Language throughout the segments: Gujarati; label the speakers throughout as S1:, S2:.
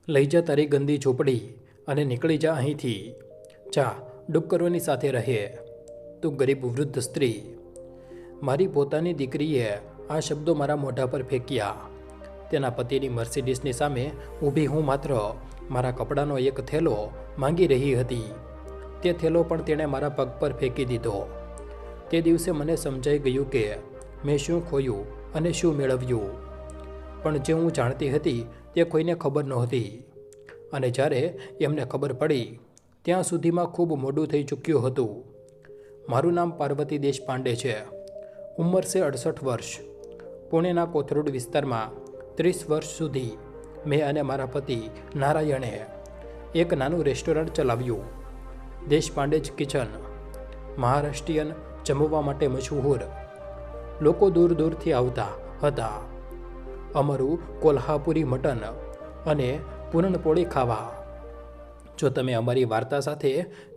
S1: લઈ જા તારી ગંદી ઝૂંપડી અને નીકળી જા અહીંથી. જા ડુક્કરોની સાથે રહે, તું ગરીબ વૃદ્ધ સ્ત્રી. મારી પોતાની દીકરીએ આ શબ્દો મારા મોઢા પર ફેંક્યા. તેના પતિની મર્સિડીસની સામે ઊભી હું માત્ર મારા કપડાનો એક થેલો માંગી રહી હતી. તે થેલો પણ તેણે મારા પગ પર ફેંકી દીધો. તે દિવસે મને સમજાઈ ગયું કે મેં શું ખોયું અને શું મેળવ્યું. પણ જે હું જાણતી હતી તે કોઈને ખબર નહોતી. અને જ્યારે એમને ખબર પડી ત્યાં સુધીમાં ખૂબ મોડું થઈ ચૂક્યું હતું. મારું નામ પાર્વતી દેશપાંડે છે. ઉંમર છે 68 વર્ષ. પુણેના કોથરૂડ વિસ્તારમાં 30 વર્ષ સુધી મેં અને મારા પતિ નારાયણે એક નાનું રેસ્ટોરન્ટ ચલાવ્યું, દેશપાંડેજ કિચન. મહારાષ્ટ્રીયન જમવા માટે મશહૂર. લોકો દૂર દૂરથી આવતા હતા અમારું કોલ્હાપુરી મટન અને પૂરણપોળી ખાવા. જો તમે અમારી વાર્તા સાથે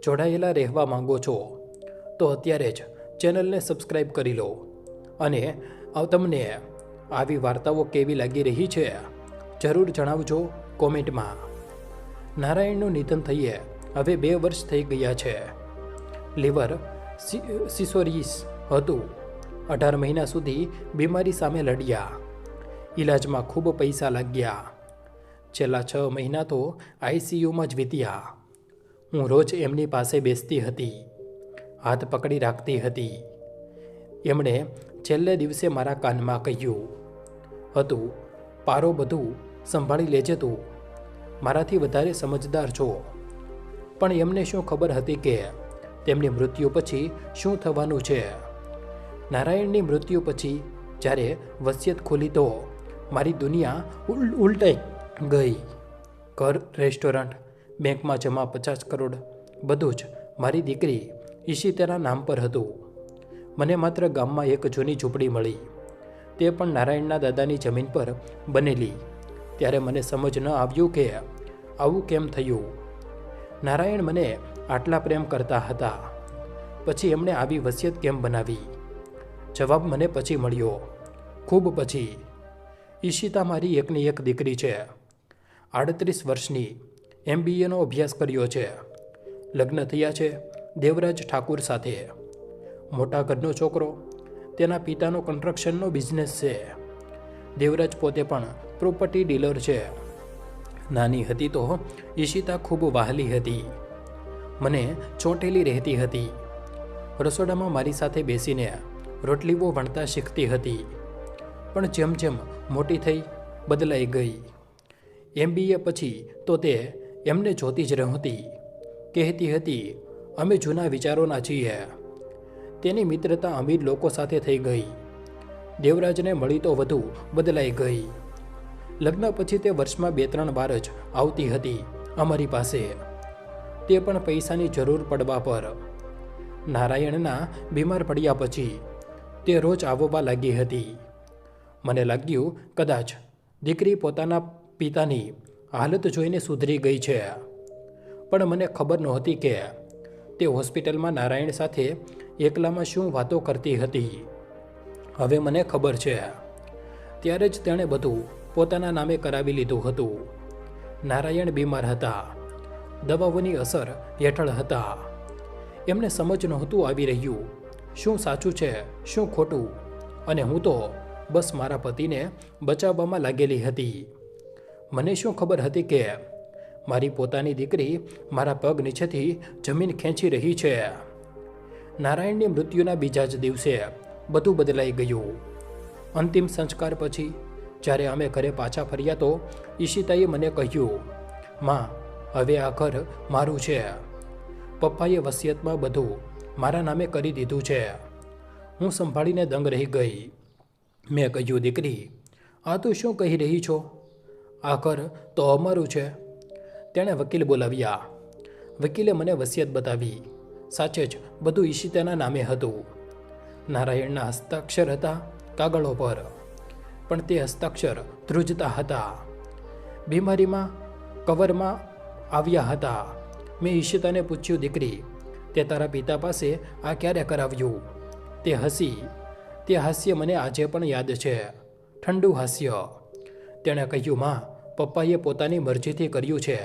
S1: જોડાયેલા રહેવા માંગો છો તો અત્યારે જ ચેનલને સબસ્ક્રાઈબ કરી લો. અને તમને આવી વાર્તાઓ કેવી લાગી રહી છે જરૂર જણાવજો કોમેન્ટમાં. નારાયણનું નિધન થઈએ હવે 2 વર્ષ થઈ ગયા છે. લીવર સિસોરિસ હતું. 18 મહિના સુધી બીમારી સામે લડ્યા. ઈલાજમાં ખૂબ પૈસા લાગ્યા. છેલ્લા 6 મહિના તો આઈસીયુમાં જ વીત્યા. હું રોજ એમની પાસે બેસતી હતી, હાથ પકડી રાખતી હતી. એમણે છેલ્લે દિવસે મારા કાનમાં કહ્યું હતું, પારો બધું સંભાળી લેજે તું, મારાથી વધારે સમજદાર છો. પણ એમને શું ખબર હતી કે તેમની મૃત્યુ પછી શું થવાનું છે. નારાયણની મૃત્યુ પછી જ્યારે વસિયત ખોલી તો મારી દુનિયા ઉલટાઈ ગઈ. ઘર, રેસ્ટોરન્ટ, બેંકમાં જમા 50 કરોડ બધું જ મારી દીકરી ઈશિતાના નામ પર હતું. મને માત્ર ગામમાં એક જૂની ઝૂંપડી મળી, તે પણ નારાયણના દાદાની જમીન પર બનેલી. ત્યારે મને સમજ ન આવ્યું કે આવું કેમ થયું. નારાયણ મને આટલા પ્રેમ કરતા હતા, પછી એમણે આવી વસિયત કેમ બનાવી? જવાબ મને પછી મળ્યો, ખૂબ પછી. ઈશિતા મારી એકની એક દીકરી છે. 38 વર્ષની, MBAનો અભ્યાસ કર્યો છે. લગ્ન થયા છે દેવરાજ ઠાકુર સાથે. મોટા ઘરનો છોકરો. તેના પિતાનો કન્સ્ટ્રક્શનનો બિઝનેસ છે. દેવરાજ પોતે પણ પ્રોપર્ટી ડીલર છે. નાની હતી તો ઈશિતા ખૂબ વહાલી હતી. મને ચોંટેલી રહેતી હતી. રસોડામાં મારી સાથે બેસીને રોટલીઓ વણતા શીખતી હતી. પણ જેમ જેમ મોટી થઈ બદલાઈ ગઈ. MBA પછી તો તે એમને જોતી જ રહેતી. કહેતી હતી અમે જૂના વિચારોના છીએ. તેની મિત્રતા અમીર લોકો સાથે થઈ ગઈ. દેવરાજને મળી તો વધુ બદલાઈ ગઈ. લગ્ન પછી તે વર્ષમાં 2-3 વાર જ આવતી હતી અમારી પાસે, તે પણ પૈસાની જરૂર પડવા પર. નારાયણના બીમાર પડ્યા પછી તે રોજ આવવા લાગી હતી. મને લાગ્યું કદાચ દીકરી પોતાના પિતાની હાલત જોઈને સુધરી ગઈ છે. પણ મને ખબર નહોતી કે તે હોસ્પિટલમાં નારાયણ સાથે એકલામાં શું વાતો કરતી હતી. હવે મને ખબર છે. ત્યારે જ તેણે બધું પોતાના નામે કરાવી લીધું હતું. નારાયણ બીમાર હતા, દવાઓની અસર હેઠળ હતા. એમને સમજ નહોતું આવી રહ્યું શું સાચું છે શું ખોટું. અને હું તો બસ મારા પતિને બચાવવામાં લાગેલી હતી. મને શું ખબર હતી કે મારી પોતાની દીકરી મારા પગ નીચેથી જમીન ખેંચી રહી છે. નારાયણની મૃત્યુના બીજા જ દિવસે બધું બદલાઈ ગયું. અંતિમ સંસ્કાર પછી જ્યારે અમે ઘરે પાછા ફર્યા તો ઈશિતાએ મને કહ્યું, માં, હવે આ ઘર મારું છે. પપ્પાએ વસિયતમાં બધું મારા નામે કરી દીધું છે. હું સંભાળીને દંગ રહી ગઈ. મેં કહ્યું, દીકરી, આ તું શું કહી રહી છો? આ ઘર તો અમારું છે. તેણે વકીલ બોલાવ્યા. વકીલે મને વસિયત બતાવી. સાચે જ બધું ઈશિતાના નામે હતું. નારાયણના હસ્તાક્ષર હતા કાગળો પર, પણ તે હસ્તાક્ષર ધ્રુજતા હતા. બીમારીમાં કવરમાં આવ્યા હતા. મેં ઈશિતાને પૂછ્યું, દીકરી, તે તારા પિતા પાસે આ ક્યારે કરાવ્યું? તે હસી. તે હાસ્ય મને આજે પણ યાદ છે, ઠંડુ હાસ્ય. તેણે કહ્યું, માં, પપ્પાએ પોતાની મરજીથી કર્યું છે.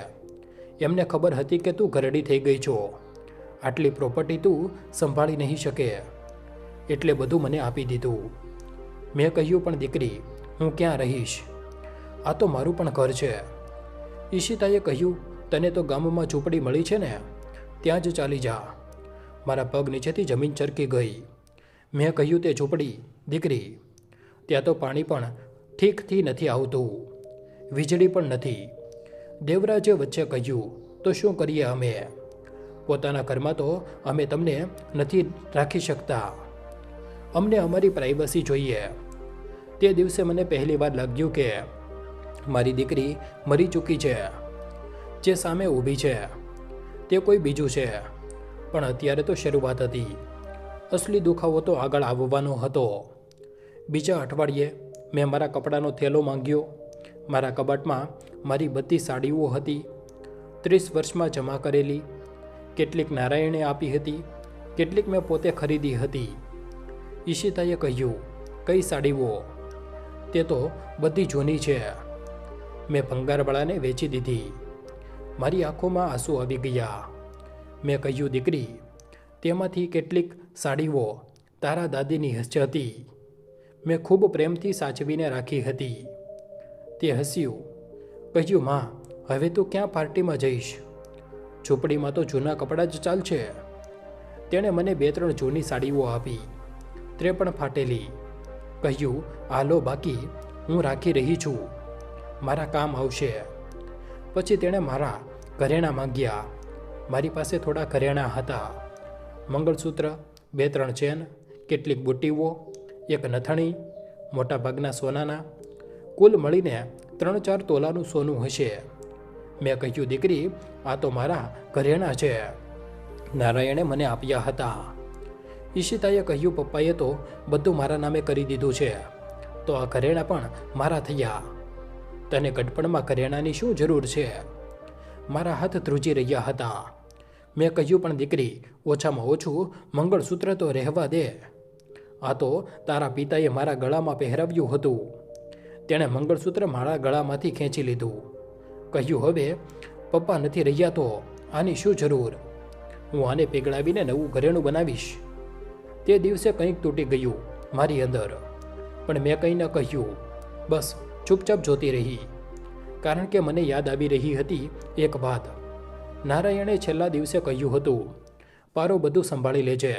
S1: એમને ખબર હતી કે તું ઘરડી થઈ ગઈ છો, આટલી પ્રોપર્ટી તું સંભાળી નહીં શકે, એટલે બધું મને આપી દીધું. મેં કહ્યું, પણ દીકરી, હું ક્યાં રહીશ? આ તો મારું પણ ઘર છે. ઈશિતાએ કહ્યું, તને તો ગામમાં ઝૂંપડી મળી છે ને, ત્યાં જ ચાલી જા. મારા પગ નીચેથી જમીન ચરકી ગઈ. મેં કહ્યું, તે ઝૂંપડી દીકરી, ત્યાં તો પાણી પણ ઠીકથી નથી આવતું, વીજળી પણ નથી. દેવરાજે વચ્ચે કહ્યું, તો શું કરીએ અમે? પોતાના ઘરમાં તો અમે તમને નથી રાખી શકતા, અમને અમારી પ્રાઇવસી જોઈએ. તે દિવસે મને પહેલી વાર લાગ્યું કે મારી દીકરી મરી ચૂકી છે. જે સામે ઊભી છે તે કોઈ બીજું છે. પણ અત્યારે તો શરૂઆત હતી, અસલી દુખાવો તો આગળ આવવાનો હતો. બીજા અઠવાડિયે મેં મારા કપડાનો થેલો માંગ્યો. મારા કબાટમાં મારી બધી સાડીઓ હતી, 30 વર્ષમાં જમા કરેલી. કેટલીક નારાયણે આપી હતી, કેટલીક મેં પોતે ખરીદી હતી. ઈશિતાએ કહ્યું, કઈ સાડીઓ? તે તો બધી જૂની છે, મેં ભંગારવાળાને વેચી દીધી. મારી આંખોમાં આંસુ આવી ગયા. મેં કહ્યું, દીકરી, તેમાંથી કેટલીક સાડીઓ તારા દાદીની હતી, મેં ખૂબ પ્રેમથી સાચવીને રાખી હતી. તે હસ્યું, કહ્યું, માં, હવે તું ક્યાં પાર્ટીમાં જઈશ? ઝૂંપડીમાં તો જૂના કપડાં જ ચાલશે. તેણે મને 2-3 જૂની સાડીઓ આપી, તે પણ ફાટેલી. કહ્યું, હાલો, બાકી હું રાખી રહી છું, મારા કામ આવશે. પછી તેણે મારા ઘરેણાં માંગ્યા. મારી પાસે થોડા ઘરેણાં હતા, મંગળસૂત્ર, 2-3 ચેન, કેટલીક બુટ્ટીઓ, એક નથણી, મોટાભાગના સોનાના. કુલ મળીને 3-4 તોલાનું સોનું હશે. મેં કહ્યું, દીકરી, આ તો મારા ઘરેણાં છે, નારાયણે મને આપ્યા હતા. ઈશિતાએ કહ્યું, પપ્પાએ તો બધું મારા નામે કરી દીધું છે, તો આ ઘરેણાં પણ મારા થયા. તને ગડપણમાં ઘરેણાંની શું જરૂર છે? મારા હાથ ધ્રુજી રહ્યા હતા. મેં કહ્યું, પણ દીકરી, ઓછામાં ઓછું મંગળસૂત્ર તો રહેવા દે. આ તો તારા પિતાએ મારા ગળામાં પહેરાવ્યું હતું. તેણે મંગળસૂત્ર મારા ગળામાંથી ખેંચી લીધું. કહ્યું, હવે પપ્પા નથી રહ્યા તો આની શું જરૂર? હું આને પીગળાવીને નવું ઘરેણું બનાવીશ. તે દિવસે કંઈક તૂટી ગયું મારી અંદર, પણ મેં કંઈ ન કહ્યું. બસ ચૂપચાપ જોતી રહી, કારણ કે મને યાદ આવી રહી હતી એક વાત. નારાયણે છેલ્લા દિવસે કહ્યું હતું, પારો બધું સંભાળી લેજે.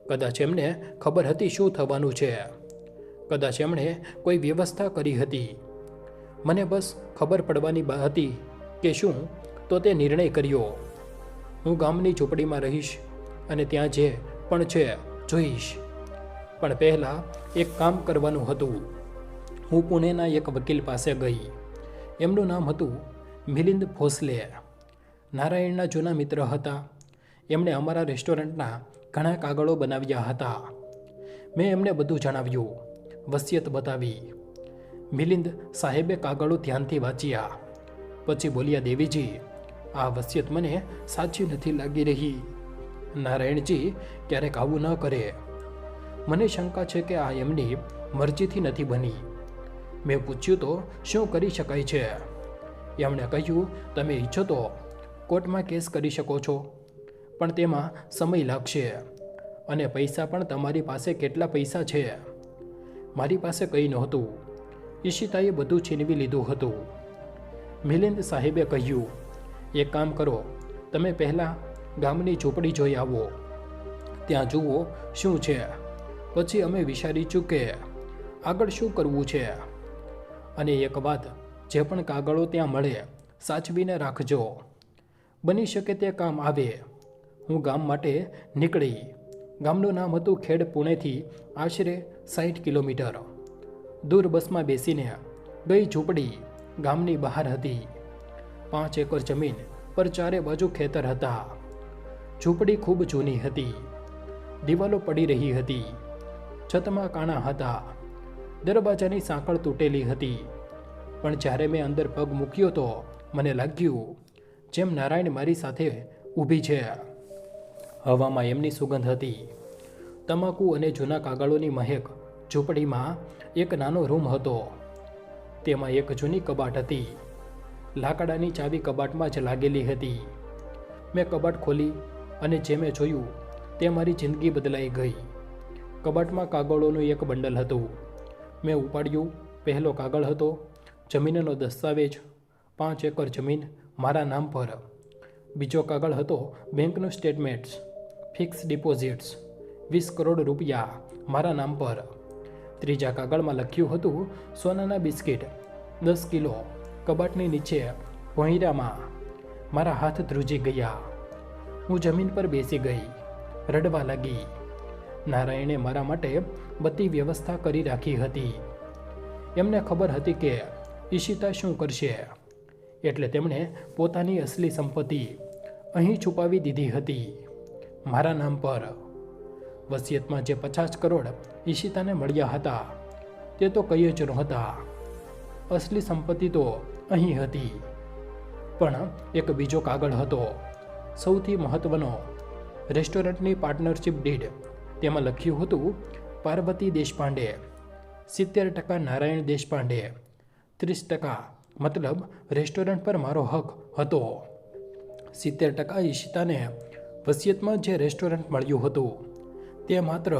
S1: કદાચ એમને ખબર હતી શું થવાનું છે, કદાચ એમણે કોઈ વ્યવસ્થા કરી હતી. મને બસ ખબર પડવાની હતી કે શું, તો તે નિર્ણય કર્યો. હું ગામની ઝૂંપડીમાં રહીશ અને ત્યાં જે પણ છે જોઈશ. પણ પહેલાં એક કામ કરવાનું હતું. હું પુણેના એક વકીલ પાસે ગઈ. એમનું નામ હતું મિલિંદ ભોસલે. નારાયણના જૂના મિત્ર હતા. એમણે અમારા રેસ્ટોરન્ટના ઘણા કાગળો બનાવ્યા હતા. મેં એમને બધું જણાવ્યું, વસિયત બતાવી. મિલિંદ સાહેબે કાગળો ધ્યાનથી વાંચ્યા. પછી બોલ્યા, દેવીજી, આ વસિયત મને સાચી નથી લાગી રહી. નારાયણજી ક્યારેક આવું ન કરે. મને શંકા છે કે આ એમની મરજીથી નથી બની. મેં પૂછ્યું, તો શું કરી શકાય છે? એમણે કહ્યું, તમે ઈચ્છો તો કોર્ટમાં કેસ કરી શકો છો, પણ તેમાં સમય લાગશે, અને પૈસા પણ તમારી પાસે કેટલા પૈસા છે? મારી પાસે કંઈ નહોતું. ઈશિતાએ બધું છીનવી લીધું હતું. મિલિંદ સાહેબે કહ્યું, એક કામ કરો, તમે પહેલાં ગામની ઝૂંપડી જોઈ આવો, ત્યાં જુઓ શું છે, પછી અમે વિચારીશું કે આગળ શું કરવું છે. અને એક વાત, જે પણ કાગળો ત્યાં મળે સાચવીને રાખજો, બની શકે તે કામ આવે. હું ગામ માટે નીકળી. ગામનું નામ હતું ખેડ. પુણેથી આશરે 60 કિલોમીટર દૂર બસમાં બેસીને ગઈ. ઝૂંપડી ગામની બહાર હતી. 5 એકર જમીન પર 4 બાજુ ખેતર હતા. ઝૂંપડી ખૂબ જૂની હતી. દિવાલો પડી રહી હતી. છતમાં કાણા હતા. દરવાજાની સાંકળ તૂટેલી હતી. પણ જ્યારે મેં અંદર પગ મૂક્યો તો મને લાગ્યું જેમ નારાયણ મારી સાથે ઊભી છે. હવામાં એમની સુગંધ હતી, તમાકુ અને જૂના કાગળોની મહેક. ઝૂંપડીમાં એક નાનો રૂમ હતો. તેમાં એક જૂની કબાટ હતી. લાકડાની ચાવી કબાટમાં જ લાગેલી હતી. મેં કબાટ ખોલી અને જે મેં જોયું તે મારી જિંદગી બદલાઈ ગઈ. કબાટમાં કાગળોનું એક બંડલ હતું. મેં ઉપાડ્યું. પહેલો કાગળ હતો જમીનનો દસ્તાવેજ, 5 એકર જમીન મારા નામ પર. બીજો કાગળ હતો બેંકનું સ્ટેટમેન્ટ્સ, ફિક્સ ડિપોઝિટ્સ, 20 કરોડ રૂપિયા મારા નામ પર. ત્રીજા કાગળમાં લખ્યું હતું સોનાના બિસ્કિટ 10 કિલો. કબાટની નીચે ભોંયરામાં મારા હાથ ધ્રુજી ગયા. હું જમીન પર બેસી ગઈ, રડવા લાગી. નારાયણે મારા માટે બધી વ્યવસ્થા કરી રાખી હતી. એમને ખબર હતી કે ઈશિતા શું કરશે, એટલે તેમણે પોતાની અસલી સંપત્તિ અહીં છુપાવી દીધી હતી, મારા નામ પર. વસિયતમાં જે 50 કરોડ ઈશિતાને મળ્યા હતા તે તો કંઈ જ નહોતા. અસલી સંપત્તિ તો અહીં હતી. પણ એક બીજો કાગળ હતો, સૌથી મહત્વનો, રેસ્ટોરન્ટની પાર્ટનરશિપ ડીડ. તેમાં લખ્યું હતું પાર્વતી દેશપાંડે, 70% નારાયણ દેશપાંડે, 30% મતલબ રેસ્ટોરન્ટ પર મારો હક હતો. 70% ઈશિતાને વસિયતમાં જે રેસ્ટોરન્ટ મળ્યું હતું તે માત્ર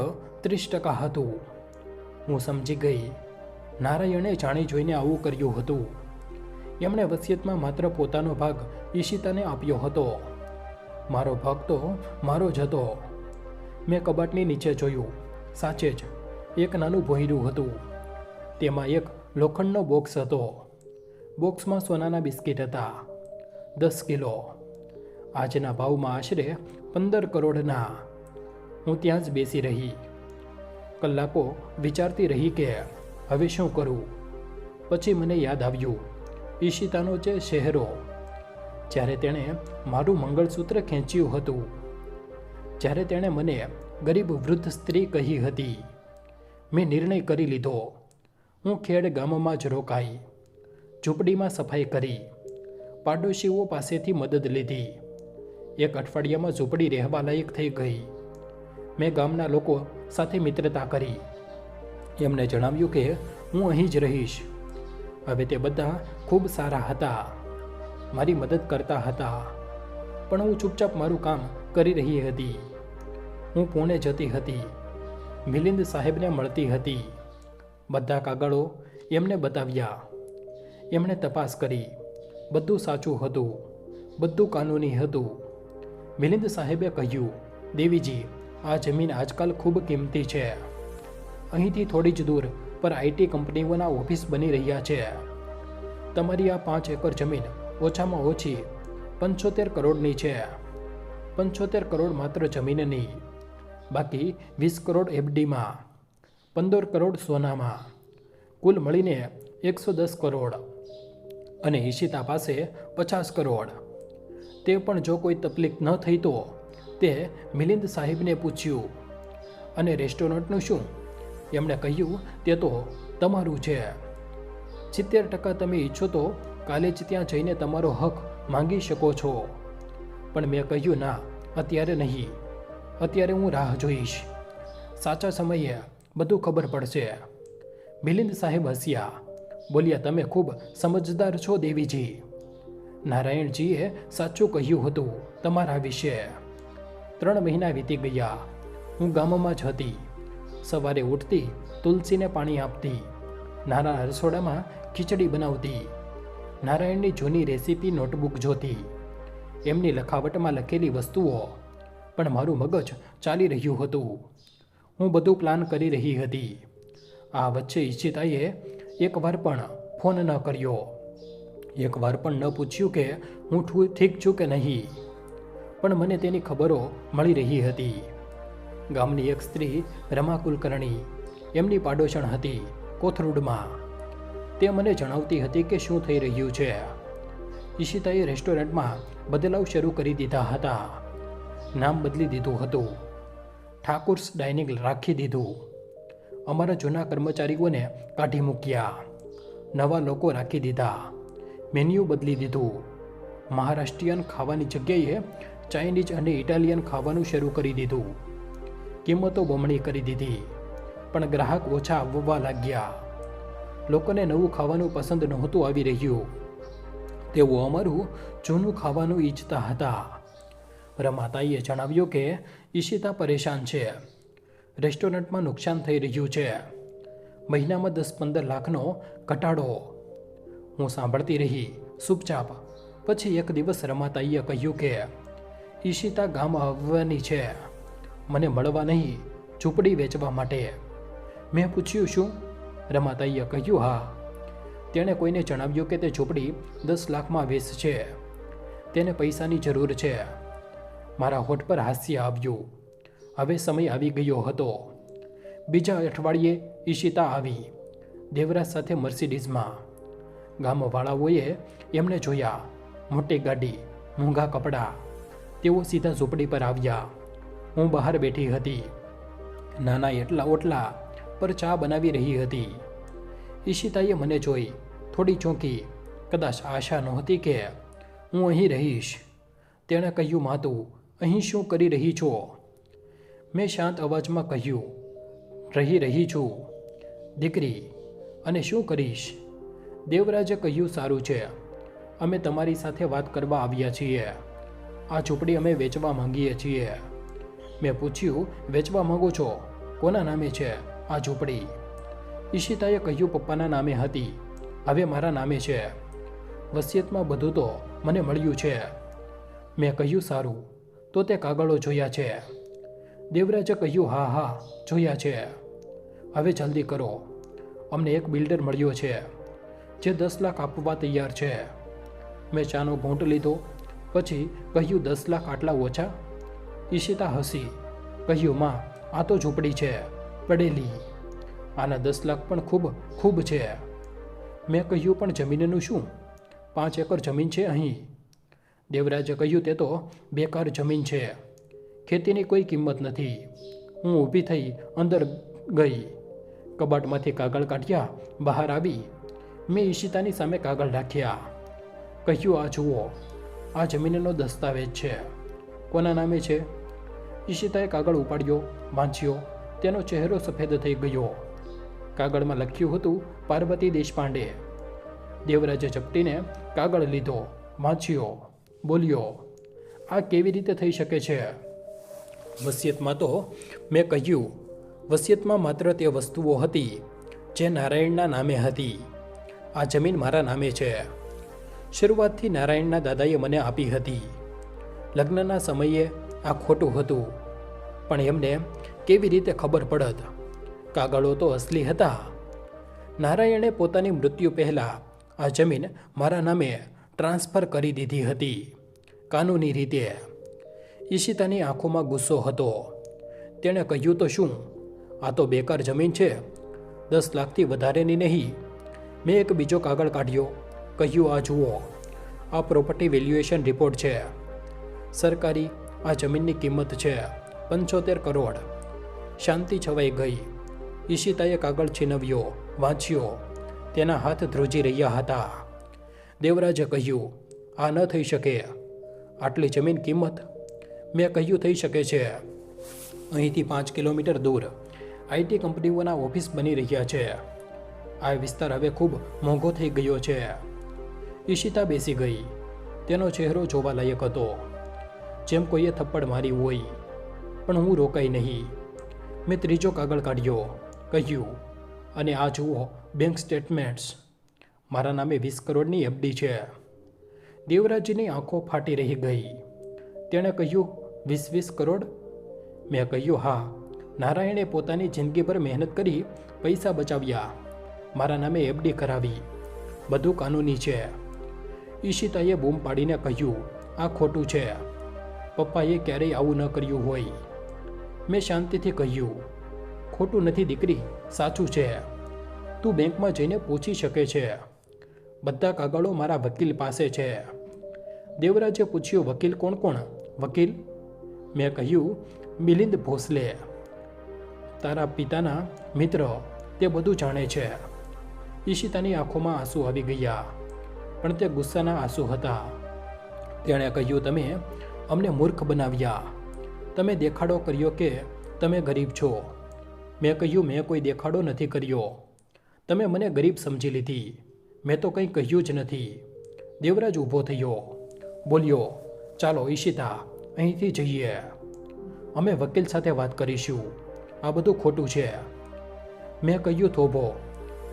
S1: 30% હતું. હું સમજી ગઈ, નારાયણે જાણી જોઈને આવું કર્યું હતું. એમણે વસિયતમાં માત્ર પોતાનો ભાગ ઈશિતાને આપ્યો હતો. મારો ભાગ તો મારો જ હતો. મેં કબાટની નીચે જોયું. સાચે જ એક નાનું ભોંયરું હતું. તેમાં એક લોખંડનો બોક્સ હતો. બોક્સમાં સોનાના બિસ્કિટ હતા, 10 કિલો. આજના ભાવમાં આશરે 15 કરોડના. હું ત્યાં જ બેસી રહી. કલાકો વિચારતી રહી કે હવે શું કરું. પછી મને યાદ આવ્યું ઈશિતાનો જે ચહેરો, જ્યારે તેણે મારું મંગળસૂત્ર ખેંચ્યું હતું, જ્યારે તેણે મને ગરીબ વૃદ્ધ સ્ત્રી કહી હતી. મેં નિર્ણય કરી લીધો. હું ખેડ ગામમાં જ રોકાઈ, ઝૂંપડીમાં સફાઈ કરી, પાડોશીઓ પાસેથી મદદ લીધી. 1 અઠવાડિયામાં ઝૂંપડી રહેવા લાયક થઈ ગઈ. મેં ગામના લોકો સાથે મિત્રતા કરી. એમને જણાવ્યું કે હું અહીં જ રહીશ. હવે તે બધા ખૂબ સારા હતા, મારી મદદ કરતા હતા. પણ હું ચૂપચાપ મારું કામ કરી રહી હતી. હું પુણે જતી હતી, મિલિંદ સાહેબને મળતી હતી. બધા કાગળો એમને બતાવ્યા. એમણે તપાસ કરી. બધું સાચું હતું, બધું કાનૂની હતું. મિલિંદ સાહેબે કહ્યું, દેવીજી, આ જમીન આજકાલ ખૂબ કિંમતી છે. અહીંથી થોડી જ દૂર પર IT કંપનીઓના ઓફિસ બની રહ્યા છે. તમારી આ 5 એકર જમીન ઓછામાં ઓછી 75 કરોડની છે. 75 કરોડ માત્ર જમીનની, બાકી 20 કરોડ FDમાં, 15 કરોડ સોનામાં, કુલ મળીને 110 કરોડ. અને ઈશિતા પાસે 50 કરોડ. તે પણ જો કોઈ તકલીફ ન થઈ તો તે મિલિંદ સાહેબને પૂછ્યું. અને રેસ્ટોરન્ટનું શું? એમણે કહ્યું તે તો તમારું છે. 70% તમે ઈચ્છો તો કાલે જ ત્યાં જઈને તમારો હક માંગી શકો છો. પણ મેં કહ્યું ના, અત્યારે નહીં. અત્યારે હું રાહ જોઈશ. સાચા સમયે બધું ખબર પડશે. મિલિંદ સાહેબ હસ્યા. બોલ્યા, તમે ખૂબ સમજદાર છો દેવીજી. નારાયણજીએ સાચું કહ્યું હતું તમારા વિશે. 3 મહિના વીતી ગયા. હું ગામમાં જ હતી. સવારે ઉઠતી, તુલસીને પાણી આપતી, નાના રસોડામાં ખીચડી બનાવતી, નારાયણની જૂની રેસીપી નોટબુક જોતી, એમની લખાવટમાં લખેલી વસ્તુઓ. પણ મારું મગજ ચાલી રહ્યું હતું. હું બધું પ્લાન કરી રહી હતી. આ વચ્ચે ઈશિતાએ એકવાર પણ ફોન ન કર્યો. એકવાર પણ ન પૂછ્યું કે હું ઠીક છું કે નહીં. પણ મને તેની ખબરો મળી રહી હતી. ગામની એક સ્ત્રી રમા કુલકર્ણી એમની પાડોશણ હતી કોથરૂડમાં. તે મને જણાવતી હતી કે શું થઈ રહ્યું છે. ઈશિતાએ રેસ્ટોરન્ટમાં બદલાવ શરૂ કરી દીધા હતા. નામ બદલી દીધું હતું, ઠાકુર્સ ડાઇનિંગ રાખી દીધું. અમારા જૂના કર્મચારીઓને કાઢી મૂક્યા, નવા લોકો રાખી દીધા, મેન્યુ બદલી દીધું. મહારાષ્ટ્રીયન ખાવાની જગ્યાએ ચાઇનીઝ અને ઇટાલિયન ખાવાનું શરૂ કરી દીધું. કિંમતો બમણી કરી દીધી. પણ ગ્રાહક ઓછા આવવા લાગ્યા. લોકોને નવું ખાવાનું પસંદ નહોતું આવી રહ્યું. તેઓ અમારું જૂનું ખાવાનું ઈચ્છતા હતા. રમાતાઈએ જણાવ્યું કે ઈશિતા પરેશાન છે. રેસ્ટોરન્ટમાં નુકસાન થઈ રહ્યું છે. મહિનામાં 10-15 લાખનો ઘટાડો. હું સાંભળતી રહી ચૂપચાપ. પછી એક દિવસ રમાતાઈએ કહ્યું કે ઈશિતા ગામ આવવાની છે, મને મળવા નહીં, ઝૂંપડી વેચવા માટે. મેં પૂછ્યું શું? રમાતાઈએ કહ્યું હા. તેણે કોઈને જણાવ્યું કે તે ઝૂંપડી 10 લાખમાં વેચશે. તેને પૈસાની જરૂર છે. મારા હોઠ પર હાસ્ય આવ્યું. હવે સમય આવી ગયો હતો. બીજા અઠવાડિયે ઈશિતા આવી, દેવરાજ સાથે મર્સિડીઝમાં. ગામવાળાઓએ એમને જોયા. મોટી ગાડી, મોંઘા કપડાં. તેઓ સીધા ઝૂંપડી પર આવ્યા. હું બહાર બેઠી હતી. નાના એટલા ઓટલા પર ચા બનાવી રહી હતી. ઈશિતાએ મને જોઈ થોડી ચોંકી. કદાચ આશા નહોતી કે હું અહીં રહીશ. તેણે કહ્યું, માતું, અહીં શું કરી રહી છો? મેં શાંત અવાજમાં કહ્યું, રહી છું દીકરી. અને શું કરીશ? દેવરાજે કહ્યું, સારું છે, અમે તમારી સાથે વાત કરવા આવ્યા છીએ. આ ઝૂંપડી અમે વેચવા માંગીએ છીએ. મેં પૂછ્યું, વેચવા માંગો છો? કોના નામે છે આ ઝૂંપડી? ઈશિતાએ કહ્યું, પપ્પાના નામે હતી, હવે મારા નામે છે. વસિયતમાં બધું તો મને મળ્યું છે. મેં કહ્યું, સારું, તો તે કાગળો જોયા છે? દેવરાજે કહ્યું, હા જોયા છે. હવે જલ્દી કરો, અમને એક બિલ્ડર મળ્યો છે જે 10 લાખ આપવા તૈયાર છે. મેં ચાનો ઘૂંટ લીધો. પછી કહ્યું, 10 લાખ આટલા ઓછા? ઈશિતા હસી. કહ્યું, માં, આ તો ઝૂંપડી છે પડેલી. આના 10 લાખ પણ ખૂબ છે. મેં કહ્યું, પણ જમીનનું શું? 5 એકર જમીન છે અહીં. દેવરાજે કહ્યું, તે તો બેકાર જમીન છે. ખેતીની કોઈ કિંમત નથી. હું ઊભી થઈ અંદર ગઈ. કબાટમાંથી કાગળ કાઢ્યા, બહાર આવી. મેં ઈશિતાની સામે કાગળ રાખ્યા. કહ્યું, આ જુઓ, આ જમીનનો દસ્તાવેજ છે. કોના નામે છે? ઈશિતાએ કાગળ ઉપાડ્યો, વાંચ્યો. તેનો ચહેરો સફેદ થઈ ગયો. કાગળમાં લખ્યું હતું, પાર્વતી દેશપાંડે. દેવરાજે ઝપટીને કાગળ લીધો, વાંચ્યો, બોલ્યો, આ કેવી રીતે થઈ શકે છે? વસિયતમાં તો મેં કહ્યું, વસિયતમાં માત્ર તે વસ્તુઓ હતી જે નારાયણના નામે હતી. આ જમીન મારા નામે છે. શરૂઆતથી નારાયણના દાદાએ મને આપી હતી. લગ્નના સમયે આ ખોટું હતું, પણ એમને કેવી રીતે ખબર પડત? કાગળો તો અસલી હતા. નારાયણે પોતાની મૃત્યુ પહેલાં આ જમીન મારા નામે ટ્રાન્સફર કરી દીધી હતી, કાનૂની રીતે. ઈશિતાની આંખોમાં ગુસ્સો હતો. તેણે કહ્યું, તો શું? આ તો બેકાર જમીન છે, 10 લાખથી વધારેની નહીં. મેં એક બીજો કાગળ કાઢ્યો. કહ્યું, આ જુઓ, આ પ્રોપર્ટી વેલ્યુએશન રિપોર્ટ છે. સરકારી આ જમીનની કિંમત છે 75 કરોડ. શાંતિ છવાઈ ગઈ. ઈશિતાએ કાગળ છીનવ્યો, વાંચ્યો. તેના હાથ ધ્રુજી રહ્યા હતા. દેવરાજે કહ્યું, આ ન થઈ શકે. આટલી જમીન કિંમત? મેં કહ્યું, થઈ શકે છે. અહીંથી 5 કિલોમીટર દૂર આઈટી કંપનીઓના ઓફિસ બની રહ્યા છે. આ વિસ્તાર હવે ખૂબ મોંઘો થઈ ગયો છે. ઈશિતા બેસી ગઈ. તેનો ચહેરો જોવાલાયક હતો, જેમ કોઈએ થપ્પડ મારી હોય. પણ હું રોકાઈ નહીં. મેં ત્રીજો કાગળ કાઢ્યો. કહ્યું, અને આ જુઓ, બેંક સ્ટેટમેન્ટ્સ. મારા નામે 20 કરોડની એફડી છે. દેવરાજની આંખો ફાટી રહી ગઈ. તેણે કહ્યું, 20 કરોડ? મેં કહ્યું, હા. નારાયણે પોતાની જિંદગીભર મહેનત કરી પૈસા બચાવ્યા, મારા નામે એફડી કરાવી. બધું કાનૂની છે. ઈશિતાએ બૂમ પાડીને કહ્યું, આ ખોટું છે. પપ્પાએ ક્યારેય આવું ન કર્યું હોય. મેં શાંતિથી કહ્યું, ખોટું નથી દીકરી, સાચું છે. તું બેંકમાં જઈને પૂછી શકે છે. બધા કાગળો મારા વકીલ પાસે છે. દેવરાજે પૂછ્યું, વકીલ કોણ? વકીલ? મેં કહ્યું, મિલિંદ ભોસલે, તારા પિતાના મિત્ર. તે બધું જાણે છે. ઈશિતાની આંખોમાં આંસુ આવી ગયા, પણ તે ગુસ્સાના આંસુ હતા. તેણે કહ્યું, તમે અમને મૂર્ખ બનાવ્યા. તમે દેખાડો કર્યો કે તમે ગરીબ છો. મેં કહ્યું, મેં કોઈ દેખાડો નથી કર્યો. તમે મને ગરીબ સમજી લીધી. મેં તો કંઈ કહ્યું જ નથી. દેવરાજ ઊભો થયો, બોલ્યો, ચાલો ઈશિતા, અહીંથી જઈએ. અમે વકીલ સાથે વાત કરીશું. આ બધું ખોટું છે. મેં કહ્યું, થોભો,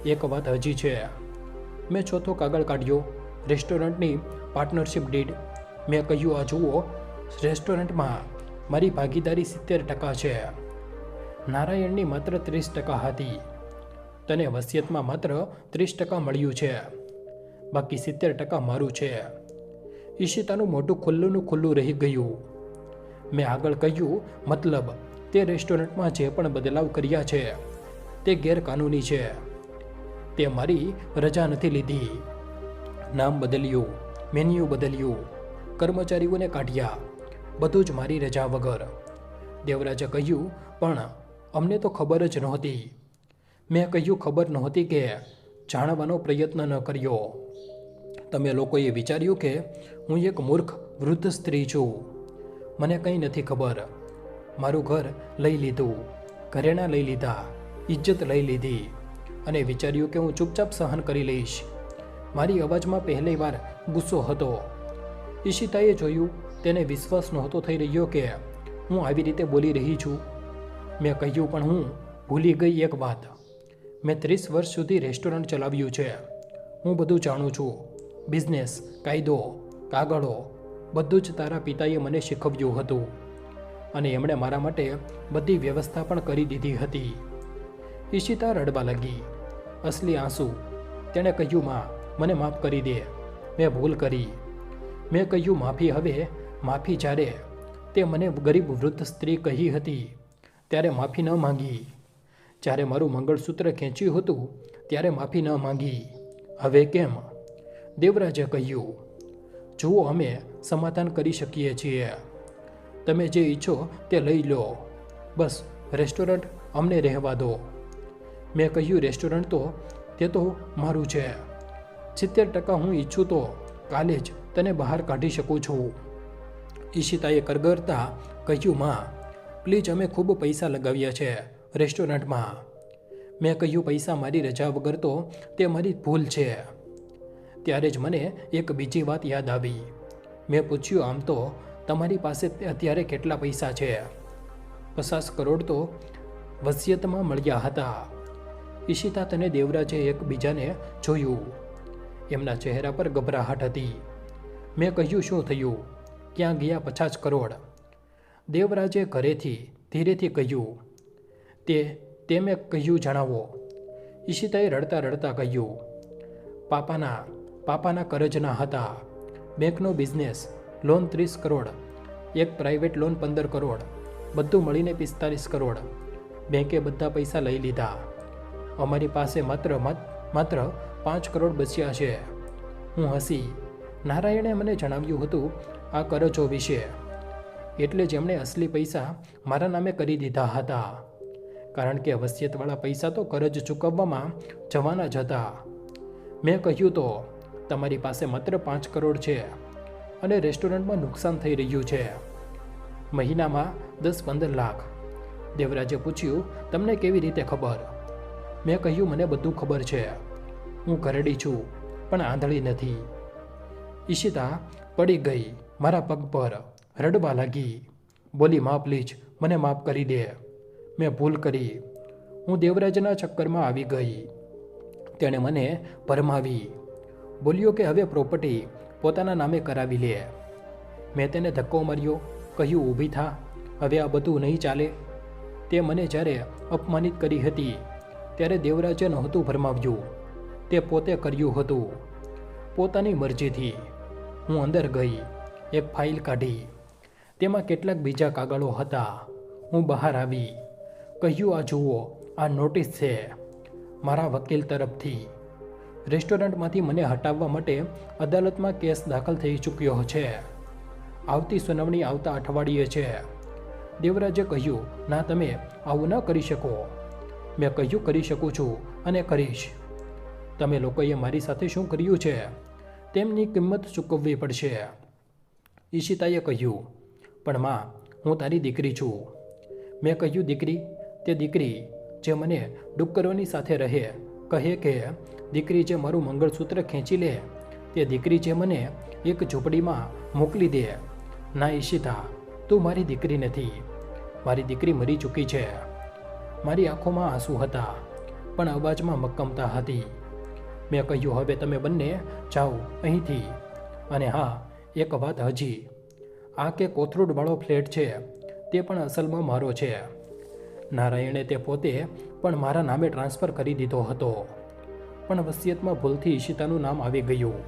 S1: એક વાત હજી છે. મેં ચોથો કાગળ કાઢ્યો, રેસ્ટોરન્ટની પાર્ટનરશિપ ડીડ. મેં કહ્યું, આ જુઓ, રેસ્ટોરન્ટમાં મારી ભાગીદારી 70% છે. નારાયણની માત્ર 30% હતી. તને વસિયતમાં માત્ર 30% મળ્યું છે, બાકી 70% મારું છે. ઈશિતાનું મોઢું ખુલ્લું રહી ગયું. મેં આગળ કહ્યું, મતલબ તે રેસ્ટોરન્ટમાં જે પણ બદલાવ કર્યા છે તે ગેરકાનૂની છે. તે મારી રજા નથી લીધી. નામ બદલ્યું, મેન્યુ બદલ્યું, કર્મચારીઓને કાઢ્યા, બધું જ મારી રજા વગર. દેવરાજે કહ્યું, પણ અમને તો ખબર જ નહોતી. મેં કહ્યું, ખબર નહોતી કે જાણવાનો પ્રયત્ન ન કર્યો. તમે લોકોએ વિચાર્યું કે હું એક મૂર્ખ વૃદ્ધ સ્ત્રી છું. મને કંઈ નથી ખબર. મારું ઘર લઈ લીધું, ઘરેણાં લઈ લીધા, ઇજ્જત લઈ લીધી અને વિચાર્યું કે હું ચૂપચાપ સહન કરી લઈશ. મારી અવાજમાં પહેલીવાર ગુસ્સો હતો. ઈશિતાએ જોયું. તેને વિશ્વાસ નહોતો થઈ રહ્યો કે હું આવી રીતે બોલી રહી છું. મેં કહ્યું, પણ હું ભૂલી ગઈ એક વાત. મેં 30 વર્ષ સુધી રેસ્ટોરન્ટ ચલાવ્યું છે. હું બધું જાણું છું. બિઝનેસ, કાયદો, કાગળો, બધું જ તારા પિતાએ મને શીખવ્યું હતું અને એમણે મારા માટે બધી વ્યવસ્થા પણ કરી દીધી હતી. ઈશિતા રડવા લાગી, અસલી આંસુ. તેણે કહ્યું, માં, મને માફ કરી દે. મેં ભૂલ કરી. મેં કહ્યું, માફી? હવે માફી? જ્યારે તે મને ગરીબ વૃદ્ધ સ્ત્રી કહી હતી ત્યારે માફી ન માંગી. જ્યારે મારું મંગળસૂત્ર ખેંચ્યું હતું ત્યારે માફી ન માંગી. હવે કેમ? દેવરાજે કહ્યું, જુઓ, અમે સમાધાન કરી શકીએ છીએ. તમે જે ઈચ્છો તે લઈ લો. બસ રેસ્ટોરન્ટ અમને રહેવા દો. મેં કહ્યું, રેસ્ટોરન્ટ તો તે તો મારું છે. 70% હું ઈચ્છું તો કાલે જ તને બહાર કાઢી શકું છું. ઈશિતાએ કરગરતા કહ્યું, માં, પ્લીઝ, અમે ખૂબ પૈસા લગાવ્યા છે રેસ્ટોરન્ટમાં. મેં કહ્યું, પૈસા મારી રજા વગર તો તે મારી ભૂલ છે. ત્યારે જ મને એક બીજી વાત યાદ આવી. મેં પૂછ્યું, આમ તો તમારી પાસે અત્યારે કેટલા પૈસા છે? 50 કરોડ તો વસિયતમાં મળ્યા હતા. ઈશિતા અને દેવરાજે એકબીજાને જોયું. એમના ચહેરા પર ગભરાહટ હતી. મેં કહ્યું, શું થયું? ક્યાં ગયા 50 કરોડ? દેવરાજે ઘરેથી ધીરેથી કહ્યું, તે મેં કહ્યું, જણાવો. ઈશિતાએ રડતા રડતા કહ્યું, પાપાના કરજના હતા. બેંકનો બિઝનેસ, લોન 30 કરોડ, એક પ્રાઇવેટ લોન 15 કરોડ, બધું મળીને 45 કરોડ. બેંકે બધા પૈસા લઈ લીધા. અમારી પાસે માત્ર 5 કરોડ બચ્યા છે. હું હસી. નારાયણે મને જણાવ્યું હતું આ કરજો વિશે. એટલે જ એમણે અસલી પૈસા મારા નામે કરી દીધા હતા. કારણ કે વસિયતવાળા પૈસા તો કરજ ચૂકવવામાં જવાના જ હતા. મેં કહ્યું, તો તમારી પાસે માત્ર 5 કરોડ છે અને રેસ્ટોરન્ટમાં નુકસાન થઈ રહ્યું છે, મહિનામાં 10-15 લાખ. દેવરાજે પૂછ્યું, તમને કેવી રીતે ખબર? મેં કહ્યું, મને બધું ખબર છે. હું ઘરડી છું પણ આંધળી નથી. ઈશિતા પડી ગઈ મારા પગ પર, રડવા લાગી. બોલી, માં, પ્લીઝ, મને માફ કરી દે. મેં ભૂલ કરી. હું દેવરાજના ચક્કરમાં આવી ગઈ. તેણે મને ભરમાવી. બોલ્યો કે હવે પ્રોપર્ટી પોતાના નામે કરાવી લે. મેં તેને ધક્કો માર્યો. કહ્યું, ઊભી થા, હવે આ બધું નહીં ચાલે. તે મને જ્યારે અપમાનિત કરી હતી ત્યારે દેવરાજે નહોતું ભરમાવ્યું, તે પોતે કર્યું હતું, પોતાની મરજીથી. હું અંદર ગઈ, એક ફાઇલ કાઢી. તેમાં કેટલાક બીજા કાગળો હતા. હું બહાર આવી. કહ્યું, આ જુઓ, આ નોટિસ છે મારા વકીલ તરફથી. રેસ્ટોરન્ટમાંથી મને હટાવવા માટે અદાલતમાં કેસ દાખલ થઈ ચૂક્યો છે. આવતી સુનાવણી આવતા અઠવાડિયે છે. દેવરાજે કહ્યું, ના, તમે આવું ન કરી શકો. મેં કહ્યું, કરી શકું છું અને કરીશ. તમે લોકોએ મારી સાથે શું કર્યું છે તેમની કિંમત ચૂકવવી પડશે. ઈશિતાએ કહ્યું, પણ માં, હું તારી દીકરી છું. મેં કહ્યું, દીકરી? તે દીકરી જે મને ડુક્કરોની સાથે રહે, કહે કે દીકરી જે મારું મંગળસૂત્ર ખેંચી લે તે દીકરી જે મને એક ઝૂંપડીમાં મોકલી દે. ના ઈશિતા, તું મારી દીકરી નથી. મારી દીકરી મરી ચૂકી છે. મારી આંખોમાં આંસુ હતા, પણ અવાજમાં મક્કમતા હતી. મેં કહ્યું, હવે તમે બંને જાઓ અહીંથી. અને હા, એક વાત હજી, આ કે કોથરૂડવાળો ફ્લેટ છે તે પણ અસલમાં મારો છે. નારાયણે તે પોતે પણ મારા નામે ટ્રાન્સફર કરી દીધો હતો, પણ વસિયતમાં ભૂલથી ઈશિતાનું નામ આવી ગયું.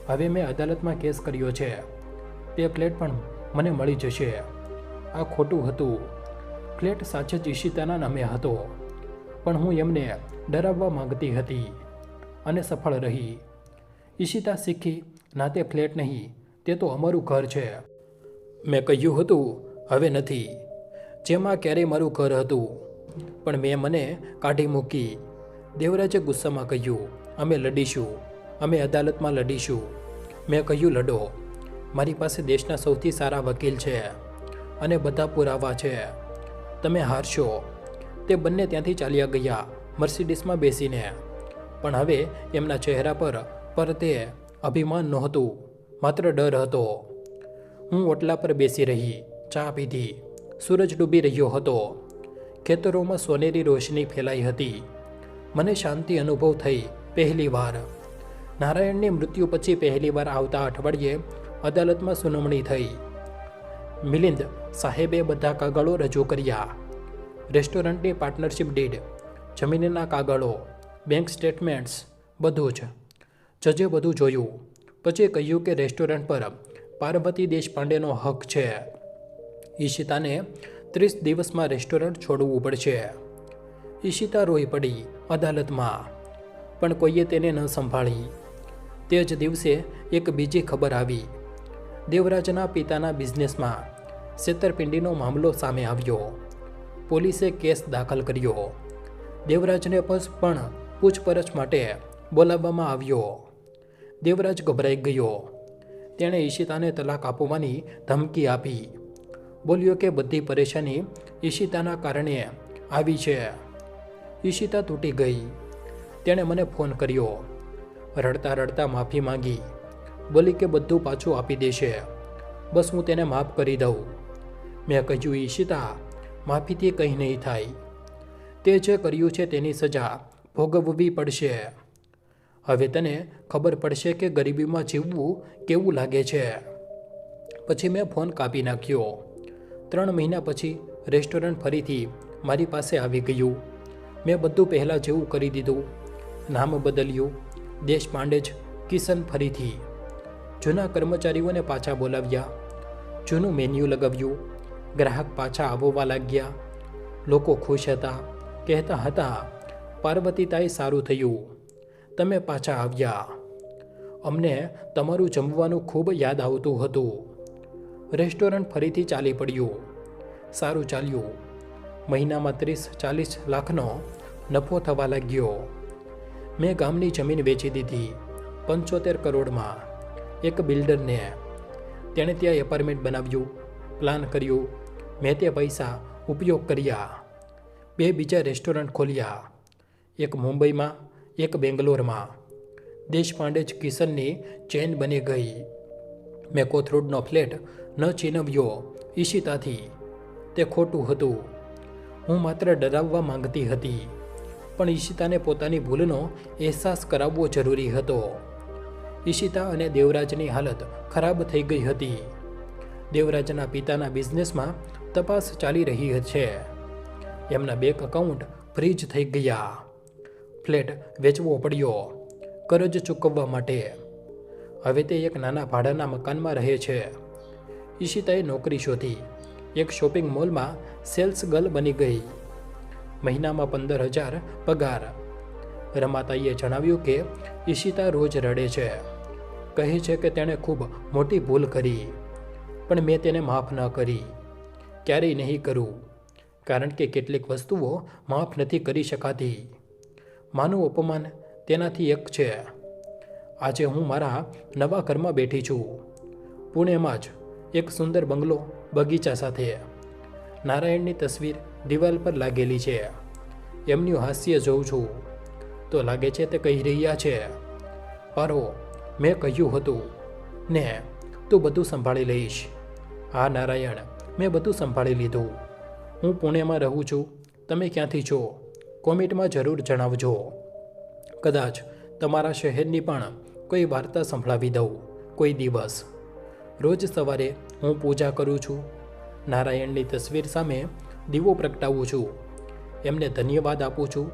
S1: હવે મેં અદાલતમાં કેસ કર્યો છે. તે ફ્લેટ પણ મને મળી જશે. આ ખોટું હતું. ફ્લેટ સાચે જ ઈશિતાના નામે હતો, પણ હું એમને ડરાવવા માંગતી હતી અને સફળ રહી. ઈશિતા શીખી, ના તે ફ્લેટ નહીં, તે તો અમારું ઘર છે. મેં કહ્યું હતું, હવે નથી. જેમાં ક્યારેય મારું ઘર હતું, પણ મેં મને કાઢી મૂકી. દેવરાજે ગુસ્સામાં કહ્યું, અમે લડીશું, અમે અદાલતમાં લડીશું. મેં કહ્યું, લડો. મારી પાસે દેશના સૌથી સારા વકીલ છે અને બધા પુરાવા છે. તમે હારશો. તે બંને ત્યાંથી ચાલ્યા ગયા મર્સિડીસમાં બેસીને. પણ હવે એમના ચહેરા પર તે અભિમાન નહોતું, માત્ર ડર હતો. હું ઓટલા પર બેસી રહી, ચા પીધી. સૂરજ ડૂબી રહ્યો હતો. ખેતરોમાં સોનેરી રોશની ફેલાઈ હતી. મને શાંતિ અનુભવ થઈ પહેલીવાર. નારાયણની મૃત્યુ પછી પહેલીવાર આવતા અઠવાડિયે અદાલતમાં સુનાવણી થઈ. મિલિંદ સાહેબે બધા કાગળો રજૂ કર્યા. રેસ્ટોરન્ટની પાર્ટનરશિપ ડીડ, જમીનના કાગળો, બેંક સ્ટેટમેન્ટ્સ, બધું જ. જજે બધું જોયું. પછી કહ્યું કે રેસ્ટોરન્ટ પર પાર્વતી દેશપાંડેનો હક છે. ઈશિતાને 30 દિવસમાં રેસ્ટોરન્ટ છોડવું પડશે. ઈશિતા રોઈ પડી અદાલતમાં, પણ કોઈએ તેને ન સંભાળી. તે જ દિવસે એક બીજી ખબર આવી. દેવરાજના પિતાના બિઝનેસમાં છેતરપિંડીનો મામલો સામે આવ્યો. પોલીસે કેસ દાખલ કર્યો. દેવરાજને પણ પૂછપરછ માટે બોલાવવામાં આવ્યો. દેવરાજ ગભરાઈ ગયો. તેણે ઈશિતાને તલાક આપવાની ધમકી આપી. બોલ્યો કે બધી પરેશાની ઈશિતાના કારણે આવી છે. ઈશિતા તૂટી ગઈ. તેણે મને ફોન કર્યો. રડતા રડતા માફી માંગી. બોલી કે બધું પાછું આપી દેશે, બસ હું તેને માફ કરી દઉં. મેં કહ્યું, ઈશિતા, માફીથી કંઈ નહીં થાય. તે જે કર્યું છે તેની સજા ભોગવવી પડશે. હવે તને ખબર પડશે કે ગરીબીમાં જીવવું કેવું લાગે છે. પછી મેં ફોન કાપી નાખ્યો. 3 મહિના પછી રેસ્ટોરન્ટ ફરીથી મારી પાસે આવી ગયું. મેં બધું પહેલાં જેવું કરી દીધું. નામ બદલ્યું, દેશપાંડે જ કિશન ફરીથી. જૂના કર્મચારીઓને પાછા બોલાવ્યા. જૂનું મેન્યુ લગાવ્યું. ગ્રાહક પાછા આવવા લાગ્યા. લોકો ખુશ હતા. કહેતા હતા, પાર્વતીતાએ સારું થયું, તમે પાછા આવ્યા. અમને તમારું જમવાનું ખૂબ યાદ આવતું હતું. રેસ્ટોરન્ટ ફરીથી ચાલી પડ્યું. સારું ચાલ્યું. મહિનામાં 30-40 લાખનો નફો થવા લાગ્યો. મેં ગામની જમીન વેચી દીધી 75 કરોડમાં એક બિલ્ડરને. તેણે ત્યાં એપાર્ટમેન્ટ બનાવ્યું, પ્લાન કર્યું. મેં તે પૈસા ઉપયોગ કર્યા. 2 બીજા રેસ્ટોરન્ટ ખોલ્યા, એક મુંબઈમાં, એક બેંગ્લોરમાં. દેશપાંડે જ કિશનની ચેન બની ગઈ. મેં કોથરૂડનો ફ્લેટ ન છીનવ્યો ઈશિતાથી. તે ખોટું હતું. હું માત્ર ડરાવવા માંગતી હતી, પણ ઈશિતાને પોતાની ભૂલનો અહેસાસ કરાવવો જરૂરી હતો. ઈશિતા અને દેવરાજની હાલત ખરાબ થઈ ગઈ હતી. દેવરાજના પિતાના બિઝનેસમાં તપાસ ચાલી રહી છે. એમના બેંક એકાઉન્ટ ફ્રીજ થઈ ગયા. ફ્લેટ વેચવો પડ્યો કરજ ચૂકવવા માટે. હવે તે એક નાના ભાડાના મકાનમાં રહે છે. ઈશિતાએ નોકરી શોધી. એક શોપિંગ મોલમાં સેલ્સ ગર્લ બની ગઈ. મહિનામાં 15,000 પગાર. રમાતાઈએ જણાવ્યું કે ઈશિતા રોજ રડે છે. કહે છે કે તેણે ખૂબ મોટી ભૂલ કરી, પણ મેં તેને માફ ન કરી. ક્યારેય નહીં કરું, કારણ કે કેટલીક વસ્તુઓ માફ નથી કરી શકાતી. માનું અપમાન તેનાથી એક છે. આજે હું મારા નવા ઘરમાં બેઠી છું, પુણેમાં જ, એક સુંદર બંગલો, બગીચા સાથે. નારાયણની તસવીર દિવાલ પર લાગેલી છે. એમનું હાસ્ય જોઉં છું તો લાગે છે તે કહી રહ્યા છે, પારો, મેં કહ્યું હતું ને તું બધું સંભાળી લઈશ. હા નારાયણ, મેં બધું સંભાળી લીધું. હું પુણેમાં રહું છું. તમે ક્યાંથી છો? કોમેન્ટમાં જરૂર જણાવજો. કદાચ તમારા શહેરની પણ કોઈ વાર્તા સંભળાવી દઉં કોઈ દિવસ. રોજ સવારે હું પૂજા કરું છું. નારાયણની તસવીર સામે દીવો પ્રગટાવું છું. એમને ધન્યવાદ આપું છું.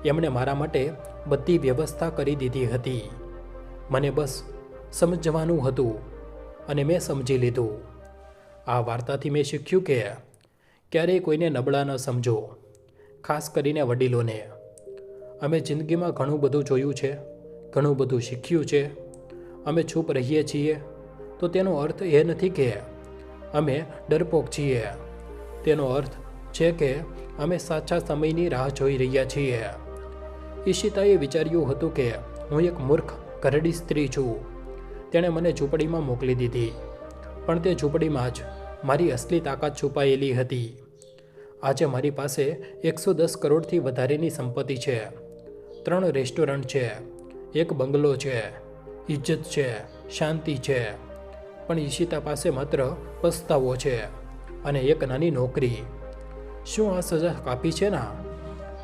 S1: એમણે મારા માટે બધી વ્યવસ્થા કરી દીધી હતી. મને બસ સમજવાનું હતું અને મેં સમજી લીધું. આ વાર્તાથી મેં શીખ્યું કે ક્યારેય કોઈને નબળા ન સમજો, ખાસ કરીને વડીલોને. અમે જિંદગીમાં ઘણું બધું જોયું છે, ઘણું બધું શીખ્યું છે. અમે ચૂપ રહીએ છીએ તો તેનો અર્થ એ નથી કે અમે ડરપોક છીએ. તેનો અર્થ છે કે અમે સાચા સમયની રાહ જોઈ રહ્યા છીએ. ઈશિતાએ વિચાર્યું હતું કે હું એક મૂર્ખ ઘરડી સ્ત્રી છું. તેણે મને ઝૂંપડીમાં મોકલી દીધી, પણ તે ઝૂંપડીમાં જ મારી અસલી તાકાત છુપાયેલી હતી. આજે મારી પાસે 110 કરોડથી વધારેની સંપત્તિ છે, 3 રેસ્ટોરન્ટ છે, એક બંગલો છે, ઇજ્જત છે, શાંતિ છે. પણ ઈશિતા પાસે માત્ર પસ્તાવો છે અને એક નાની નોકરી. શું આ સજા કાપી છે ના?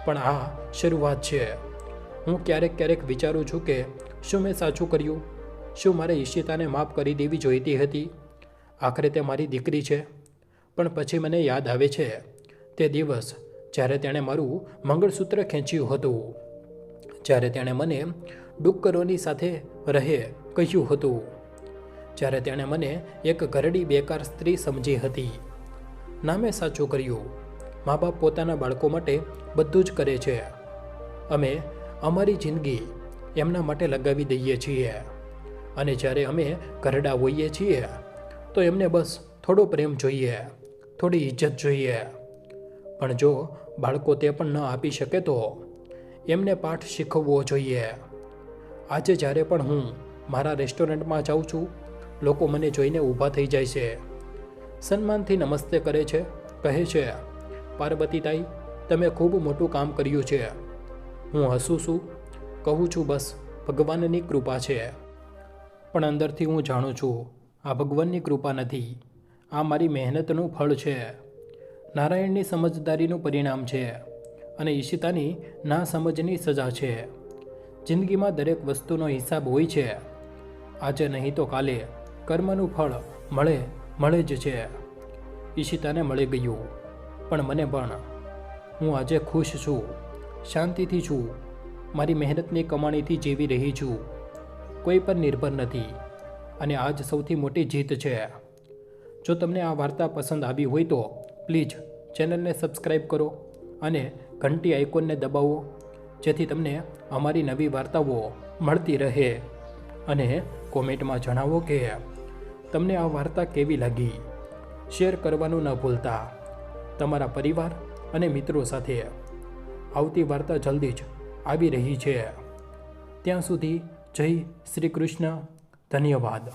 S1: પણ આ શરૂઆત છે. હું ક્યારેક વિચારું છું કે શું મેં સાચું કર્યું? શું મારે ઈશિતાને માફ કરી દેવી જોઈતી હતી? આખરે તે મારી દીકરી છે. પણ પછી મને યાદ આવે છે તે દિવસ જ્યારે તેણે મારું મંગળસૂત્ર ખેંચ્યું હતું, જ્યારે તેણે મને ડુક્કરોની સાથે રહે કહ્યું હતું, જ્યારે તેણે મને એક ઘરડી બેકાર સ્ત્રી સમજી હતી. ના, મેં સાચું કર્યું. મા બાપ પોતાના બાળકો માટે બધું જ કરે છે. અમે અમારી જિંદગી એમના માટે લગાવી દઈએ છીએ અને જ્યારે અમે ઘરડા હોઈએ છીએ તો એમને બસ થોડો પ્રેમ જોઈએ, થોડી ઇજ્જત જોઈએ. પણ જો બાળકો તે પણ ન આપી શકે તો એમને પાઠ શીખવવો જોઈએ. આજે જ્યારે પણ હું મારા રેસ્ટોરન્ટમાં જાઉં છું, લોકો મને જોઈને ઊભા થઈ જાય છે, સન્માનથી નમસ્તે કરે છે, કહે છે, પાર્વતીતાઈ, તમે ખૂબ મોટું કામ કર્યું છે. હું હસું છું, કહું છું બસ ભગવાનની કૃપા છે. પણ અંદરથી હું જાણું છું આ ભગવાનની કૃપા નથી, આ મારી મહેનતનું ફળ છે, નારાયણની સમજદારીનું પરિણામ છે અને ઈશિતાની ના સમજની સજા છે. જિંદગીમાં દરેક વસ્તુનો હિસાબ હોય છે. આજે નહીં તો કાલે કર્મનું ફળ મળે જ છે. ઈશિતાને મળી ગયું, પણ મને પણ. હું આજે ખુશ છું, શાંતિથી છું, મારી મહેનતની કમાણીથી જીવી રહી છું, કોઈ પર નિર્ભર નથી અને આજ સૌથી મોટી જીત છે. જો તમને આ વાર્તા પસંદ આવી હોય તો પ્લીઝ ચેનલને સબસ્ક્રાઈબ કરો અને ઘંટી આઇકોનને દબાવો, જેથી તમને અમારી નવી વાર્તાઓ મળતી રહે. અને કોમેન્ટમાં જણાવો કે તમને આ વાર્તા કેવી લાગી. શેર કરવાનું ન ભૂલતા તમારા પરિવાર અને મિત્રો સાથે. આવતી વાર્તા જલ્દી જ આવી રહી છે. ત્યાં સુધી જય શ્રી કૃષ્ણ. ધન્યવાદ.